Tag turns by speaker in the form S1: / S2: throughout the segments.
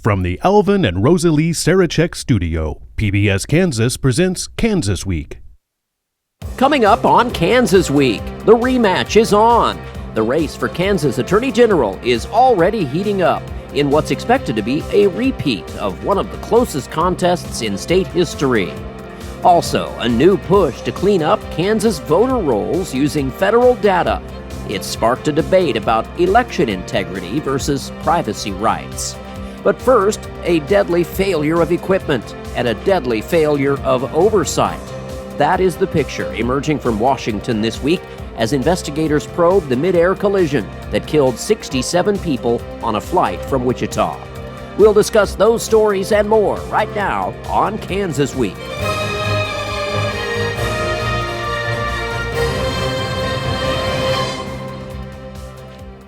S1: From the Alvin and Rosalie Sarachek studio, PBS Kansas presents Kansas Week.
S2: Coming up on Kansas Week, the rematch is on. The race for Kansas Attorney General is already heating up in what's expected to be a repeat of one of the closest contests in state history. Also, a new push to clean up Kansas voter rolls using federal data. It sparked a debate about election integrity versus privacy rights. But first, a deadly failure of equipment and a deadly failure of oversight. That is the picture emerging from Washington this week as investigators probe the midair collision that killed 67 people on a flight from Wichita. We'll discuss those stories and more right now on Kansas Week.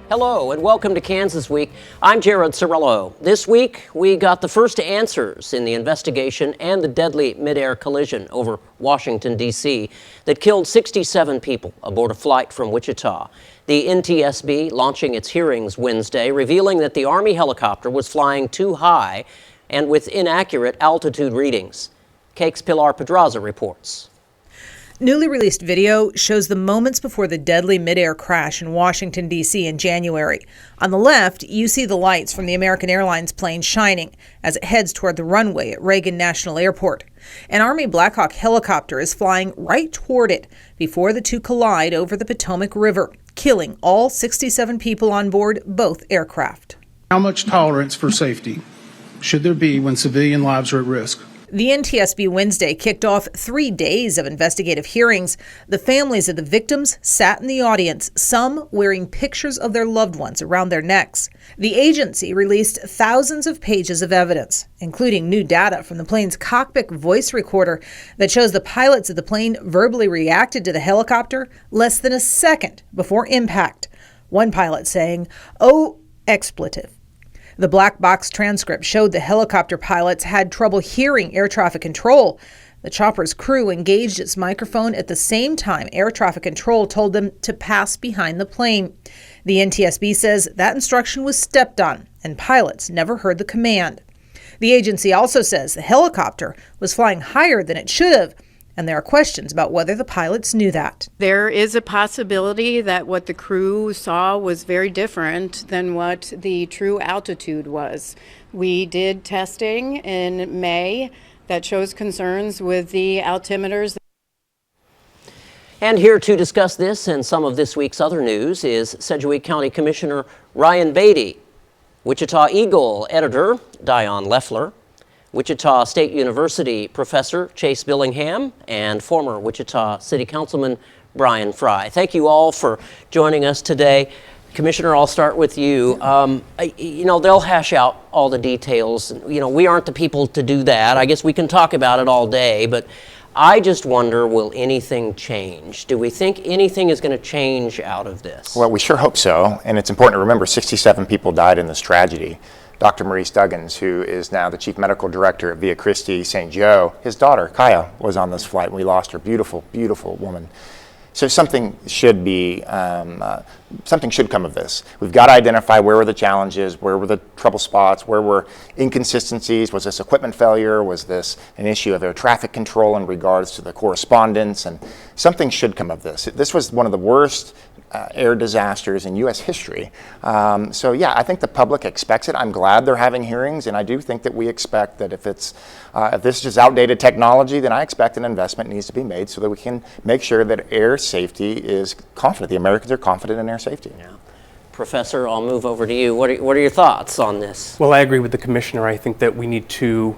S2: Hello and welcome to Kansas Week. I'm Jared Cerullo. This week, we got the first answers in the investigation and the deadly midair collision over Washington, D.C. that killed 67 people aboard a flight from Wichita. The NTSB launching its hearings Wednesday, revealing that the Army helicopter was flying too high and with inaccurate altitude readings. Cake's Pilar Pedraza reports.
S3: Newly released video shows the moments before the deadly midair crash in Washington, D.C. in January. On the left, you see the lights from the American Airlines plane shining as it heads toward the runway at Reagan National Airport. An Army Black Hawk helicopter is flying right toward it before the two collide over the Potomac River, killing all 67 people on board both aircraft.
S4: How much tolerance for safety should there be when civilian lives are at risk?
S3: The NTSB Wednesday kicked off 3 days of investigative hearings. The families of the victims sat in the audience, some wearing pictures of their loved ones around their necks. The agency released thousands of pages of evidence, including new data from the plane's cockpit voice recorder that shows the pilots of the plane verbally reacted to the helicopter less than a second before impact. One pilot saying, "Oh, expletive." The black box transcript showed the helicopter pilots had trouble hearing air traffic control. The chopper's crew engaged its microphone at the same time air traffic control told them to pass behind the plane. The NTSB says that instruction was stepped on, and pilots never heard the command. The agency also says the helicopter was flying higher than it should have, and there are questions about whether the pilots knew that.
S5: There is a possibility that what the crew saw was very different than what the true altitude was. We did testing in May that shows concerns with the altimeters.
S2: And here to discuss this and some of this week's other news is Sedgwick County Commissioner Ryan Beatty, Wichita Eagle editor Dion Leffler, Wichita State University professor Chase Billingham, and former Wichita City Councilman Brian Fry. Thank you all for joining us today. Commissioner, I'll start with you. They'll hash out all the details. We aren't the people to do that. I guess we can talk about it all day, but I just wonder, will anything change? Do we think anything is going to change out of this?
S6: Well, we sure hope so, and it's important to remember 67 people died in this tragedy. Dr. Maurice Duggins, who is now the chief medical director at Via Christi St. Joe, his daughter, Kaya, was on this flight, and we lost her. Beautiful, beautiful woman. So something should come of this. We've got to identify where were the challenges, where were the trouble spots, where were inconsistencies. Was this equipment failure? Was this an issue of air traffic control in regards to the correspondence? And something should come of this. This was one of the worst air disasters in U.S. history. I think the public expects it. I'm glad they're having hearings, and I do think that we expect that if this is outdated technology, then I expect an investment needs to be made so that we can make sure that air safety is confident. The Americans are confident in air safety.
S2: Yeah. Professor, I'll move over to you. What are your thoughts on this?
S7: Well, I agree with the commissioner. I think that we need to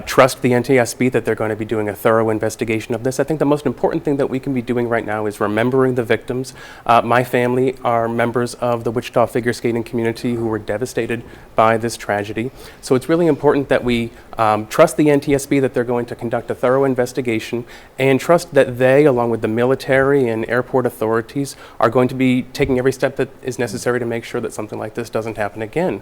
S7: trust the NTSB that they're going to be doing a thorough investigation of this. I think the most important thing that we can be doing right now is remembering the victims. My family are members of the Wichita figure skating community who were devastated by this tragedy. So it's really important that we trust the NTSB that they're going to conduct a thorough investigation, and trust that they, along with the military and airport authorities, are going to be taking every step that is necessary necessary to make sure that something like this doesn't happen again.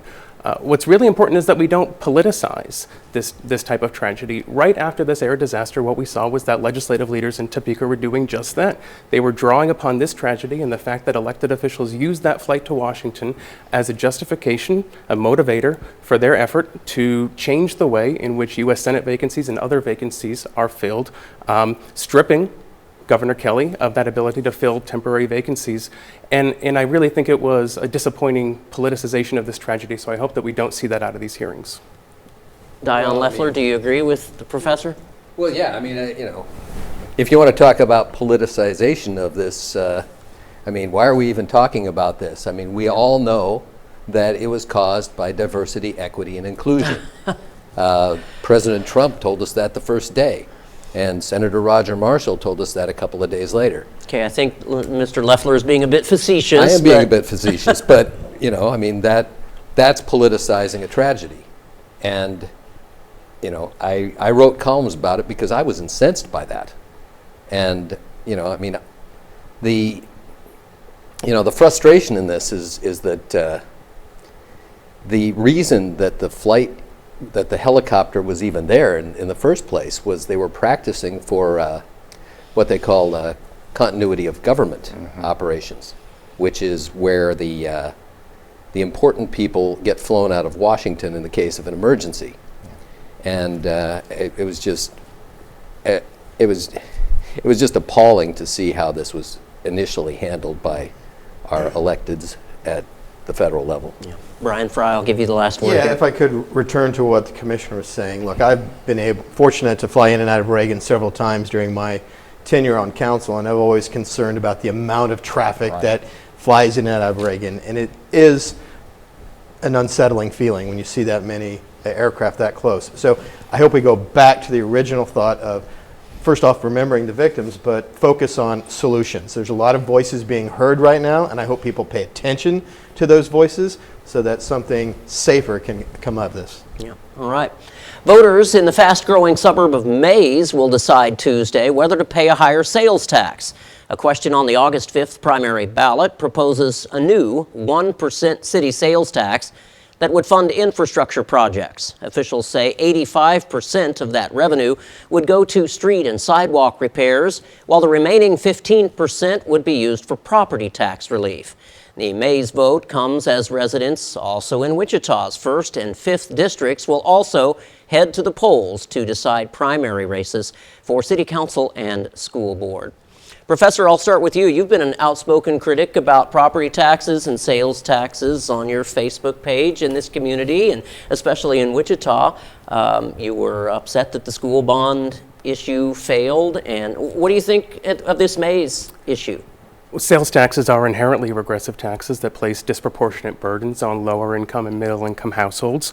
S7: What's really important is that we don't politicize this type of tragedy. Right after this air disaster, what we saw was that legislative leaders in Topeka were doing just that. They were drawing upon this tragedy and the fact that elected officials used that flight to Washington as a justification, a motivator for their effort to change the way in which U.S. Senate vacancies and other vacancies are filled, stripping Governor Kelly of that ability to fill temporary vacancies. And I really think it was a disappointing politicization of this tragedy, so I hope that we don't see that out of these hearings.
S2: Dion Leffler, do you agree with the professor?
S8: Well, yeah, I mean, if you want to talk about politicization of this, why are we even talking about this? I mean, we all know that it was caused by diversity, equity, and inclusion. President Trump told us that the first day. And Senator Roger Marshall told us that a couple of days later.
S2: Okay, I think Mr. Leffler is being a bit facetious.
S8: I am being a bit facetious, but that's politicizing a tragedy. And I wrote columns about it because I was incensed by that. And the frustration in this is that the reason that the helicopter was even there in the first place was they were practicing for what they call continuity of government operations, which is where the important people get flown out of Washington in the case of an emergency. And it was just appalling to see how this was initially handled by our electeds at the federal level.
S2: Yeah. Brian Fry, I'll give you the last word.
S9: Yeah, if I could return to what the commissioner was saying. Look, I've been fortunate to fly in and out of Reagan several times during my tenure on council, and I'm always concerned about the amount of traffic that flies in and out of Reagan. And it is an unsettling feeling when you see that many aircraft that close. So I hope we go back to the original thought of, first off, remembering the victims, but focus on solutions. There's a lot of voices being heard right now, and I hope people pay attention to those voices so that something safer can come out of this.
S2: Yeah. All right. Voters in the fast-growing suburb of Mays will decide Tuesday whether to pay a higher sales tax. A question on the August 5th primary ballot proposes a new 1% city sales tax that would fund infrastructure projects. Officials say 85% of that revenue would go to street and sidewalk repairs, while the remaining 15% would be used for property tax relief. The Mays vote comes as residents also in Wichita's 1st and 5th districts will also head to the polls to decide primary races for city council and school board. Professor, I'll start with you. You've been an outspoken critic about property taxes and sales taxes on your Facebook page in this community, and especially in Wichita. You were upset that the school bond issue failed. And what do you think of this Mays issue?
S7: Sales taxes are inherently regressive taxes that place disproportionate burdens on lower income and middle income households.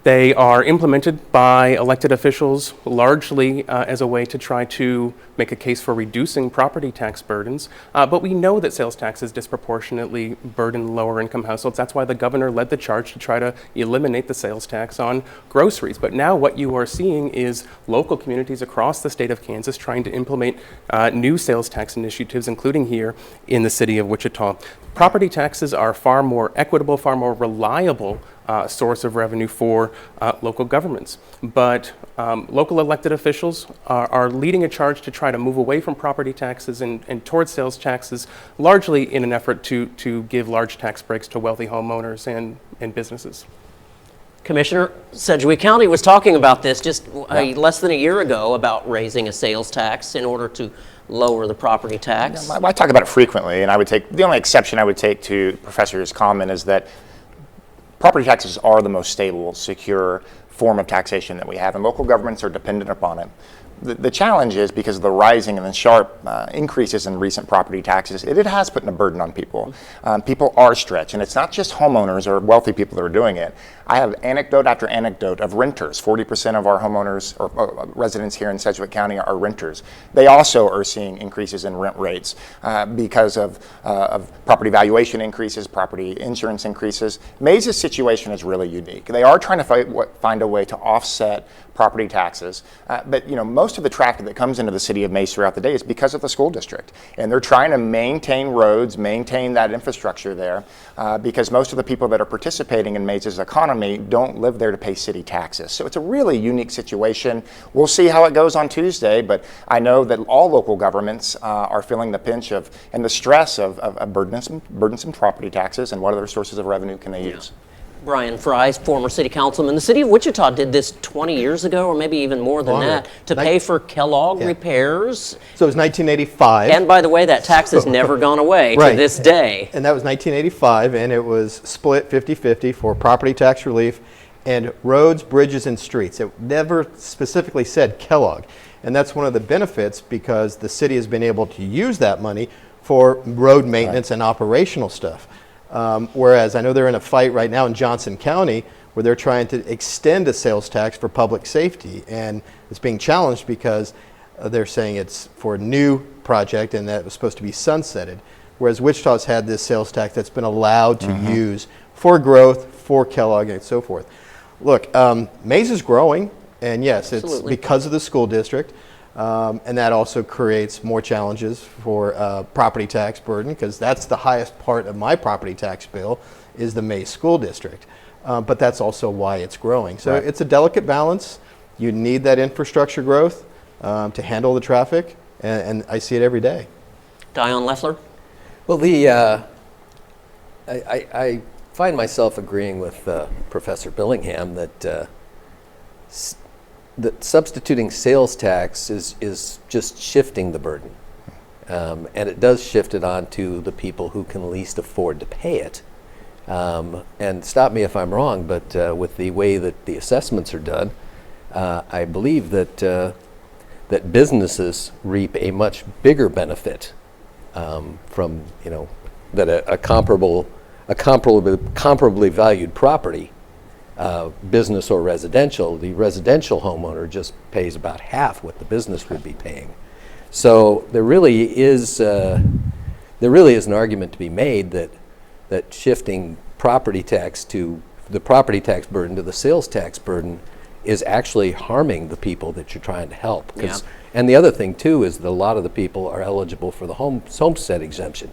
S7: They are implemented by elected officials largely as a way to try to make a case for reducing property tax burdens. But we know that sales taxes disproportionately burden lower income households. That's why the governor led the charge to try to eliminate the sales tax on groceries. But now what you are seeing is local communities across the state of Kansas trying to implement new sales tax initiatives, including here in the city of Wichita. Property taxes are far more equitable, far more reliable source of revenue for local governments. But local elected officials are leading a charge to try to move away from property taxes and towards sales taxes, largely in an effort to give large tax breaks to wealthy homeowners and businesses.
S2: Commissioner, Sedgwick County was talking about this just less than a year ago about raising a sales tax in order to lower the property tax.
S6: I talk about it frequently, and the only exception I would take to the professor's comment is that property taxes are the most stable, secure form of taxation that we have, and local governments are dependent upon it. The challenge is because of the rising and the sharp increases in recent property taxes, it has put a burden on people. People are stretched, and it's not just homeowners or wealthy people that are doing it. I have anecdote after anecdote of renters. 40% of our homeowners or residents here in Sedgwick County are renters. They also are seeing increases in rent rates because of property valuation increases, property insurance increases. Mays' situation is really unique. They are trying to find a way to offset property taxes, but most most of the traffic that comes into the city of Mays throughout the day is because of the school district. And they're trying to maintain roads, maintain that infrastructure there, because most of the people that are participating in Mays' economy don't live there to pay city taxes. So it's a really unique situation. We'll see how it goes on Tuesday, but I know that all local governments are feeling the pinch of and the stress of burdensome property taxes, and what other sources of revenue can they use.
S2: Brian Fry, former city councilman. The city of Wichita did this 20 years ago, or maybe even more than that, to pay for Kellogg repairs.
S9: So it was 1985.
S2: And by the way, that tax has never gone away to this day.
S9: And that was 1985, and it was split 50-50 for property tax relief and roads, bridges, and streets. It never specifically said Kellogg. And that's one of the benefits, because the city has been able to use that money for road maintenance and operational stuff. Whereas I know they're in a fight right now in Johnson County where they're trying to extend a sales tax for public safety, and it's being challenged because they're saying it's for a new project and that it was supposed to be sunsetted, whereas Wichita's had this sales tax that's been allowed to use for growth, for Kellogg, and so forth. Look, Mays is growing, and yes, it's because of the school district. And that also creates more challenges for property tax burden, because that's the highest part of my property tax bill is the Mays School District. But that's also why it's growing. So it's a delicate balance. You need that infrastructure growth to handle the traffic, and I see it every day.
S2: Dion Leffler?
S8: Well, I find myself agreeing with Professor Billingham that substituting sales tax is just shifting the burden. And it does shift it onto the people who can least afford to pay it. And stop me if I'm wrong, but with the way that the assessments are done, I believe that that businesses reap a much bigger benefit from, that a comparably valued property, business or residential, the residential homeowner just pays about half what the business would be paying. So there really is an argument to be made that shifting property tax to the property tax burden to the sales tax burden is actually harming the people that you're trying to help. And the other thing too is that a lot of the people are eligible for the homestead exemption.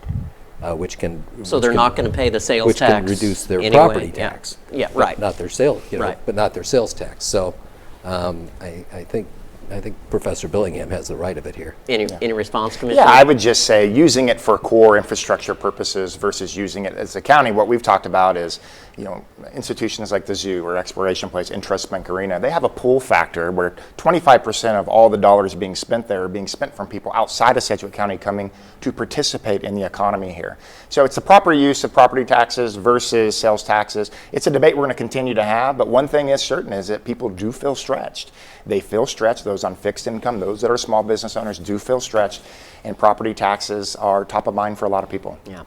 S8: Which can
S2: they're not going to pay the sales tax,
S8: which can reduce their
S2: anyway.
S8: property tax.
S2: Yeah, right.
S8: Not their sales,
S2: right.
S8: But not their sales tax. So I think Professor Billingham has the right of it here.
S2: Any response, Commissioner?
S6: Yeah, I would just say using it for core infrastructure purposes versus using it as a county. What we've talked about is, institutions like the zoo or Exploration Place, Intrust Bank Arena, they have a pull factor where 25% of all the dollars being spent there are being spent from people outside of Sedgwick County coming to participate in the economy here. So it's the proper use of property taxes versus sales taxes. It's a debate we're going to continue to have, but one thing is certain is that people do feel stretched. They feel stretched. Those on fixed income, those that are small business owners do feel stretched, and property taxes are top of mind for a lot of people.
S2: Yeah.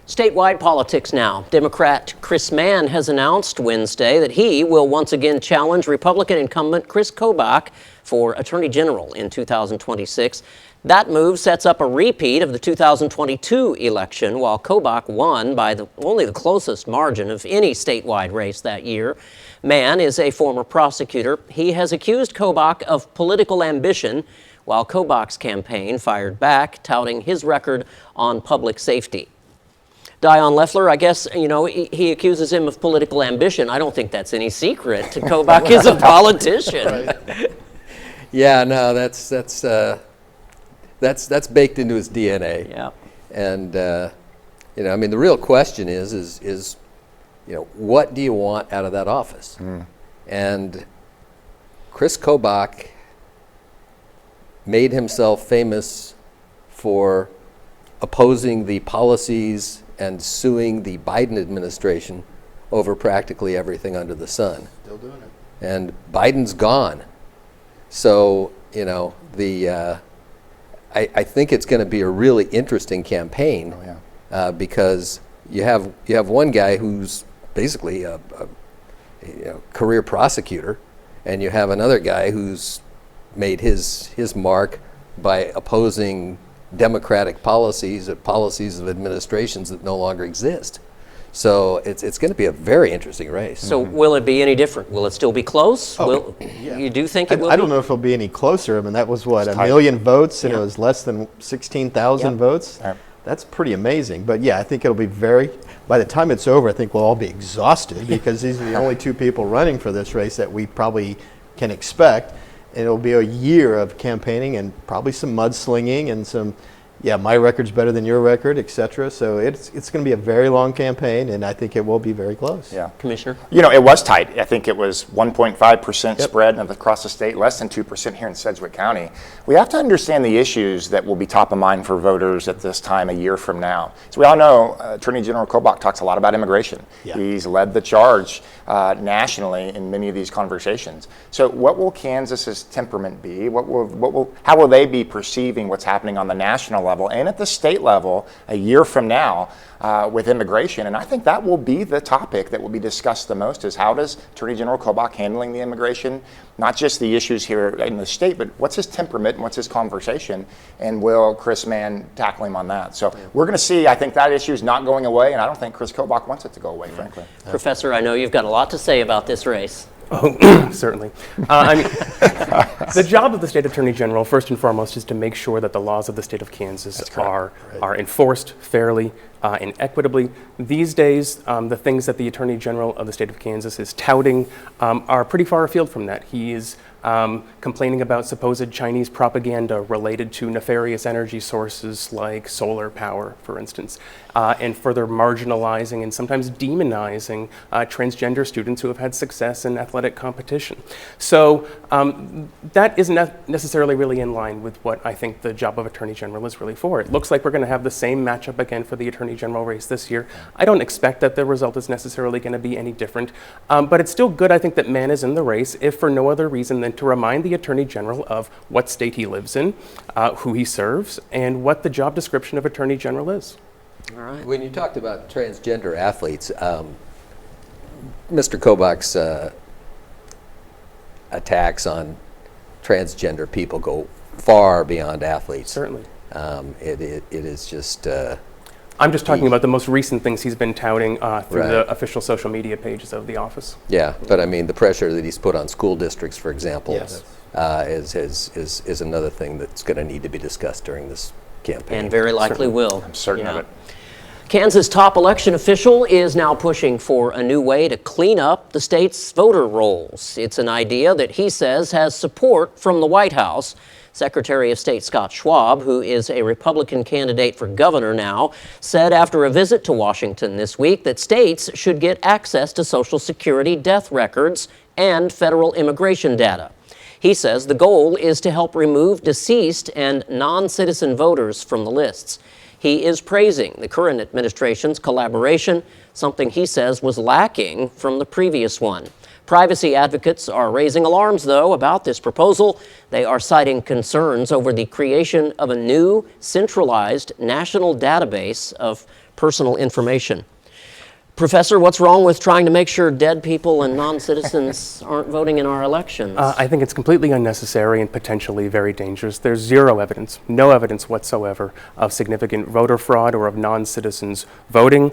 S2: Statewide politics now. Democrat Chris Mann has announced Wednesday that he will once again challenge Republican incumbent Chris Kobach for Attorney General in 2026. That move sets up a repeat of the 2022 election, while Kobach won by only the closest margin of any statewide race that year. Mann is a former prosecutor. He has accused Kobach of political ambition, while Kobach's campaign fired back, touting his record on public safety. Dion Leffler, I guess, he accuses him of political ambition. I don't think that's any secret. Kobach is a politician.
S8: Yeah, no, that's baked into his DNA.
S2: Yeah.
S8: And the real question is what do you want out of that office? And Chris Kobach made himself famous for opposing the policies and suing the Biden administration over practically everything under the sun.
S9: Still doing it.
S8: And Biden's gone. So, I think it's going to be a really interesting campaign. Because you have one guy who's basically a career prosecutor, and you have another guy who's made his mark by opposing democratic policies of administrations that no longer exist. So it's going to be a very interesting race.
S2: So will it be any different? Will it still be close? You do think it will
S9: I don't know if it'll be any closer. I mean, that was what, a million votes, and it was less than 16,000 votes. That's pretty amazing. But yeah, I think it'll be by the time it's over, I think we'll all be exhausted because these are the only two people running for this race that we probably can expect. And it'll be a year of campaigning and probably some mudslinging and some, my record's better than your record, et cetera. So it's going to be a very long campaign, and I think it will be very close.
S6: Yeah.
S2: Commissioner?
S6: It was tight. I think it was 1.5% spread across the state, less than 2% here in Sedgwick County. We have to understand the issues that will be top of mind for voters at this time a year from now. So we all know Attorney General Kobach talks a lot about immigration. Yeah. He's led the charge nationally in many of these conversations. So what will Kansas's temperament be? How will they be perceiving what's happening on the national level and at the state level a year from now with immigration? And I think that will be the topic that will be discussed the most, is how does Attorney General Kobach handling the immigration, not just the issues here in the state, but what's his temperament and what's his conversation, and will Chris Mann tackle him on that? So we're going to see. I think that issue is not going away, and I don't think Chris Kobach wants it to go away, frankly.
S2: Professor, I know you've got a lot to say about this race.
S7: Oh, certainly. The job of the state attorney general, first and foremost, is to make sure that the laws of the state of Kansas are enforced fairly and equitably. These days, the things that the attorney general of the state of Kansas is touting are pretty far afield from that. He is complaining about supposed Chinese propaganda related to nefarious energy sources like solar power, for instance, and further marginalizing and sometimes demonizing transgender students who have had success in athletic competition. So that isn't necessarily really in line with what I think the job of Attorney General is really for. It looks like we're going to have the same matchup again for the Attorney General race this year. I don't expect that the result is necessarily going to be any different, but it's still good, I think, that Mann is in the race, if for no other reason than to remind the Attorney General of what state he lives in, who he serves, and what the job description of Attorney General is.
S2: All right.
S8: When you talked about transgender athletes, Mr. Kobach's attacks on transgender people go far beyond athletes.
S7: Certainly.
S8: It is just...
S7: I'm just talking about the most recent things he's been touting through the official social media pages of the office.
S8: Yeah, but I mean, the pressure that he's put on school districts, for example,
S2: Yes.
S8: is another thing that's going to need to be discussed during this campaign.
S2: And very likely will.
S6: I'm certain of it.
S2: Kansas top election official is now pushing for a new way to clean up the state's voter rolls. It's an idea that he says has support from the White House. Secretary of State Scott Schwab, who is a Republican candidate for governor now, said after a visit to Washington this week that states should get access to Social Security death records and federal immigration data. He says the goal is to help remove deceased and non-citizen voters from the lists. He is praising the current administration's collaboration, something he says was lacking from the previous one. Privacy advocates are raising alarms, though, about this proposal. They are citing concerns over the creation of a new, centralized national database of personal information. Professor, what's wrong with trying to make sure dead people and non-citizens aren't voting in our elections?
S7: I think it's completely unnecessary and potentially very dangerous. There's zero evidence, no evidence whatsoever of significant voter fraud or of non-citizens voting.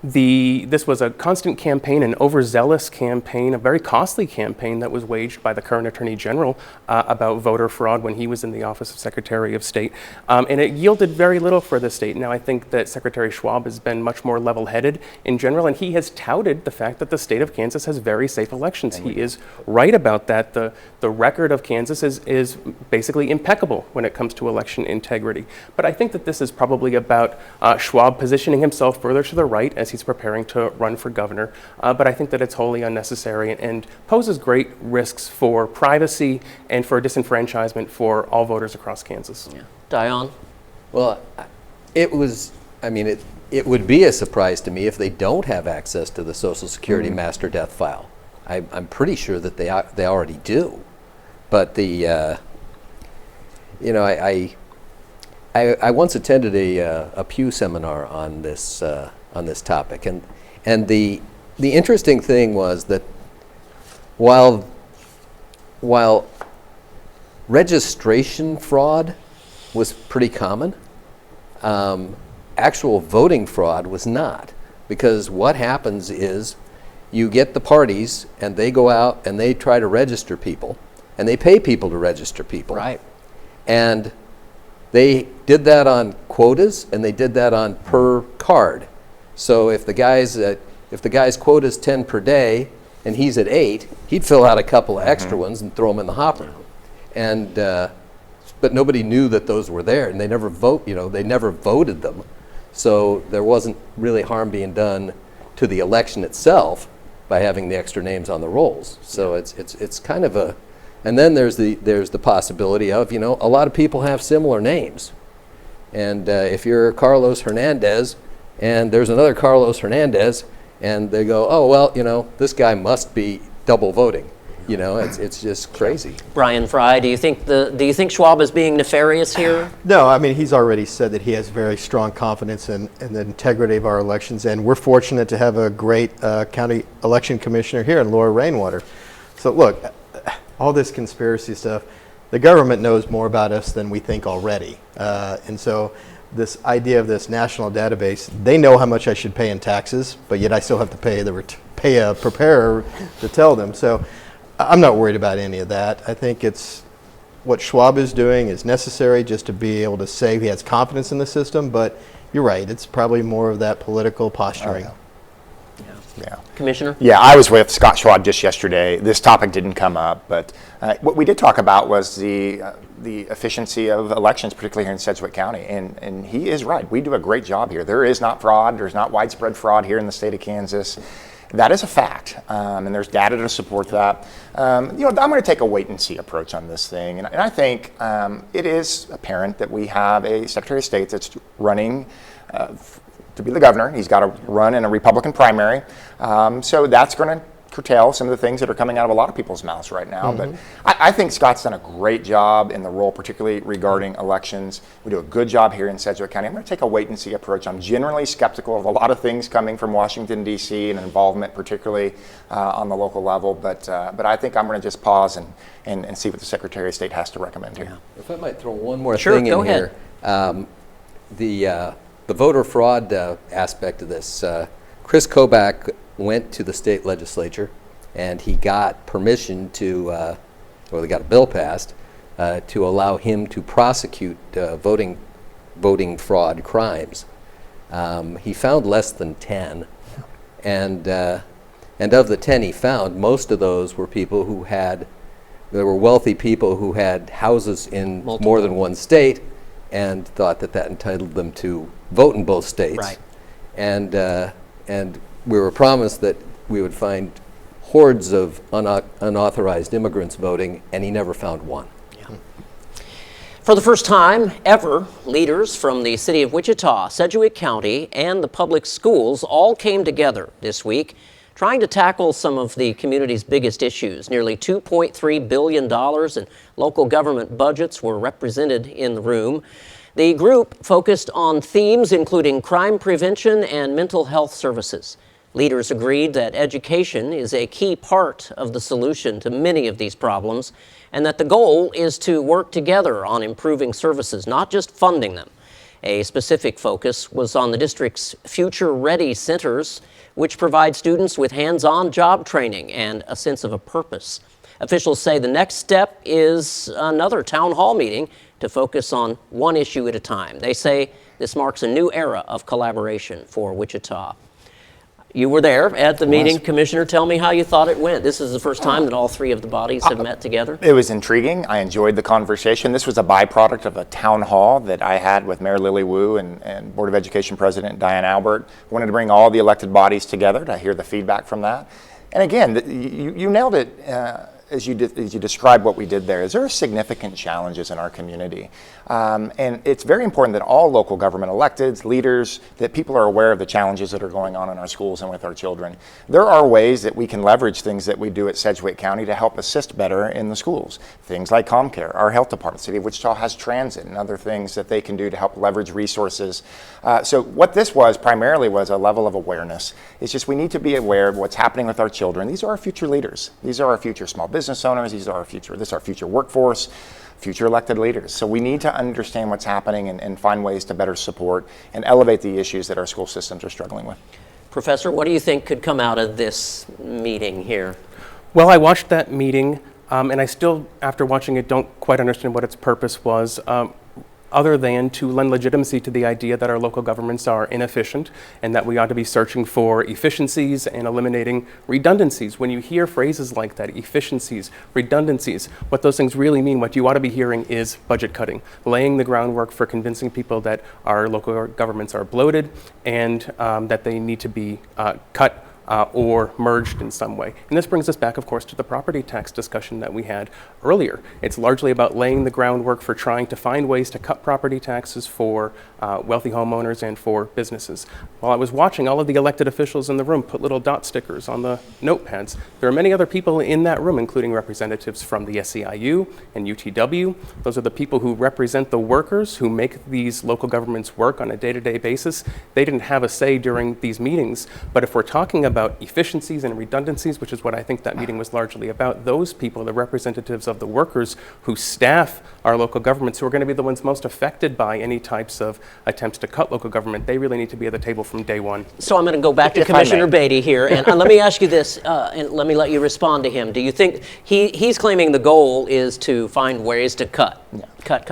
S7: This was a constant campaign, an overzealous campaign, a very costly campaign that was waged by the current Attorney General about voter fraud when he was in the office of Secretary of State. And it yielded very little for the state. Now, I think that Secretary Schwab has been much more level-headed in general, and he has touted the fact that the state of Kansas has very safe elections. He is right about that. The record of Kansas is basically impeccable when it comes to election integrity. But I think that this is probably about Schwab positioning himself further to the right as he's preparing to run for governor. But I think that it's wholly unnecessary and poses great risks for privacy and for disenfranchisement for all voters across Kansas.
S2: Yeah. Dion?
S8: Well, it would be a surprise to me if they don't have access to the Social Security master death file. I'm pretty sure that they already do. But I once attended a Pew seminar on this topic, and the interesting thing was that while registration fraud was pretty common, actual voting fraud was not. Because what happens is you get the parties and they go out and they try to register people and they pay people to register people.
S2: Right.
S8: And they did that on quotas and they did that on per card. So if the guy's quota is 10 per day and he's at 8, he'd fill out a couple of extra ones and throw them in the hopper. And but nobody knew that those were there, and they never voted them. So there wasn't really harm being done to the election itself by having the extra names on the rolls. So it's kind of a, and then there's the possibility of, a lot of people have similar names. And if you're Carlos Hernandez and there's another Carlos Hernandez and they go, oh, well, this guy must be double voting. It's just crazy.
S2: Brian Fry, do you think Schwab is being nefarious here?
S9: No, I mean, he's already said that he has very strong confidence in the integrity of our elections, and we're fortunate to have a great county election commissioner here in Laura Rainwater. So look, all this conspiracy stuff, the government knows more about us than we think already. And so this idea of this national database, they know how much I should pay in taxes, but yet I still have to pay a preparer to tell them. So I'm not worried about any of that. I think it's what Schwab is doing is necessary just to be able to say he has confidence in the system, but you're right, it's probably more of that political posturing.
S6: Yeah.
S2: Commissioner?
S6: Yeah, I was with Scott Schwab just yesterday. This topic didn't come up, but what we did talk about was the efficiency of elections, particularly here in Sedgwick County. And he is right. We do a great job here. There is not fraud. There's not widespread fraud here in the state of Kansas. That is a fact, and there's data to support that. I'm going to take a wait-and-see approach on this thing, and I think it is apparent that we have a Secretary of State that's running to be the governor. He's got to run in a Republican primary, so that's going to curtail some of the things that are coming out of a lot of people's mouths right now. But I think Scott's done a great job in the role, particularly regarding elections. We do a good job here in Sedgwick County. I'm going to take a wait-and-see approach. I'm generally skeptical of a lot of things coming from Washington, D.C. and involvement, particularly on the local level. But I think I'm going to just pause and see what the Secretary of State has to recommend here.
S8: If I might throw one more
S2: Sure,
S8: thing
S2: go
S8: in
S2: ahead.
S8: here. The voter fraud aspect of this, Chris Kobach went to the state legislature and he got permission to, or they got a bill passed, to allow him to prosecute voting fraud crimes. He found less than 10, and of the 10 he found, most of those were people who there were wealthy people who had houses in more than one state and thought that entitled them to vote in both states.
S2: Right.
S8: And we were promised that we would find hordes of unauthorized immigrants voting, and he never found one.
S2: For the first time ever, leaders from the city of Wichita, Sedgwick County, and the public schools all came together this week trying to tackle some of the community's biggest issues. Nearly $2.3 billion in local government budgets were represented in the room. The group focused on themes including crime prevention and mental health services. Leaders agreed that education is a key part of the solution to many of these problems, and that the goal is to work together on improving services, not just funding them. A specific focus was on the district's Future Ready centers, which provide students with hands-on job training and a sense of a purpose. Officials say the next step is another town hall meeting to focus on one issue at a time. They say this marks a new era of collaboration for Wichita. You were there at the meeting, Commissioner. Tell me how you thought it went. This is the first time that all three of the bodies have met together.
S6: It was intriguing. I enjoyed the conversation. This was a byproduct of a town hall that I had with Mayor Lily Wu and Board of Education President Diane Albert. Wanted to bring all the elected bodies together to hear the feedback from that. And again, you nailed it as you described what we did there. There are significant challenges in our community. And it's very important that all local government electeds, leaders, that people are aware of the challenges that are going on in our schools and with our children. There are ways that we can leverage things that we do at Sedgwick County to help assist better in the schools. Things like ComCare, our health department, City of Wichita has transit and other things that they can do to help leverage resources. So what this was primarily was a level of awareness. It's just we need to be aware of what's happening with our children. These are our future leaders. These are our future small business owners. This is our future workforce, future elected leaders. So we need to understand what's happening and find ways to better support and elevate the issues that our school systems are struggling with.
S2: Professor, what do you think could come out of this meeting here?
S7: Well, I watched that meeting, and I still, after watching it, don't quite understand what its purpose was, other than to lend legitimacy to the idea that our local governments are inefficient and that we ought to be searching for efficiencies and eliminating redundancies. When you hear phrases like that, efficiencies, redundancies, what those things really mean, what you ought to be hearing is budget cutting, laying the groundwork for convincing people that our local governments are bloated and that they need to be cut or merged in some way. And this brings us back, of course, to the property tax discussion that we had earlier. It's largely about laying the groundwork for trying to find ways to cut property taxes for wealthy homeowners and for businesses. While I was watching, all of the elected officials in the room put little dot stickers on the notepads. There are many other people in that room, including representatives from the SEIU and UTW. Those are the people who represent the workers who make these local governments work on a day-to-day basis. They didn't have a say during these meetings, but if we're talking about efficiencies and redundancies, which is what I think that meeting was largely about, those people, the representatives of the workers who staff our local governments, who are going to be the ones most affected by any types of attempts to cut local government, they really need to be at the table from day one.
S2: So I'm going to go back to
S6: If I
S2: Commissioner
S6: may.
S2: Beatty here, and let me ask you this, and let me let you respond to him. Do you think he's claiming the goal is to find ways to cut?
S6: Yeah.
S2: Cut.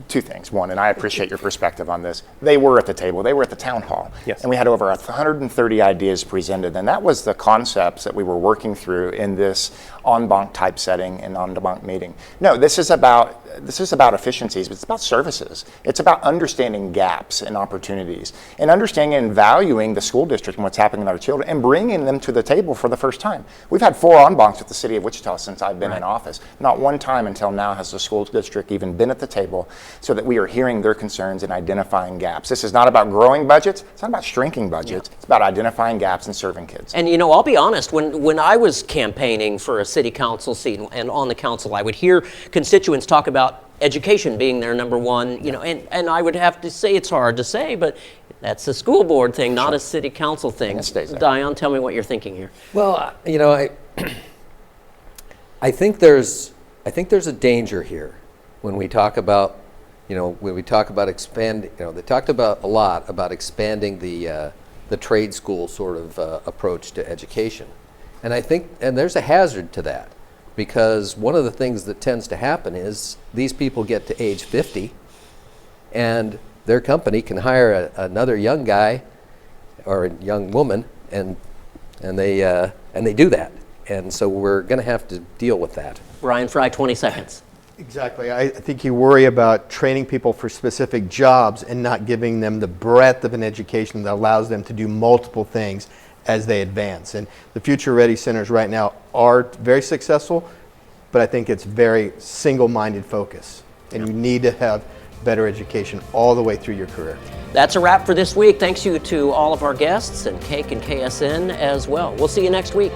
S6: Two things. One, and I appreciate your perspective on this. They were at the table. They were at the town hall.
S7: Yes.
S6: And we had over 130 ideas presented. And that was the concepts that we were working through in this en banc type setting and en banc meeting. No, this is about efficiencies, but it's about services. It's about understanding gaps and opportunities and understanding and valuing the school district and what's happening with our children and bringing them to the table for the first time. We've had 4 en bancs with the city of Wichita since I've been in office. Not one time until now has the school district even been at the table so that we are hearing their concerns and identifying gaps. This is not about growing budgets. It's not about shrinking budgets. It's about identifying gaps and serving kids.
S2: And you know, I'll be honest, when I was campaigning for a city council seat and on the council, I would hear constituents talk about education being their number one, you know, and I would have to say, it's hard to say, but that's a school board thing, not a city council thing.
S6: And it stays there.
S2: Diane, tell me what you're thinking here.
S8: Well, you know, I think there's a danger here when we talk about, you know, when we talk about expanding, you know, they talked about a lot about expanding the trade school sort of approach to education. And I think, and there's a hazard to that, because one of the things that tends to happen is these people get to age 50 and their company can hire another young guy or a young woman, and they do that. And so we're going to have to deal with that.
S2: Ryan Fry, 20 seconds.
S9: Exactly. I think you worry about training people for specific jobs and not giving them the breadth of an education that allows them to do multiple things as they advance. And the Future Ready Centers right now are very successful, but I think it's very single-minded focus. And you need to have better education all the way through your career.
S2: That's a wrap for this week. Thanks you to all of our guests and Cake and KSN as well. We'll see you next week.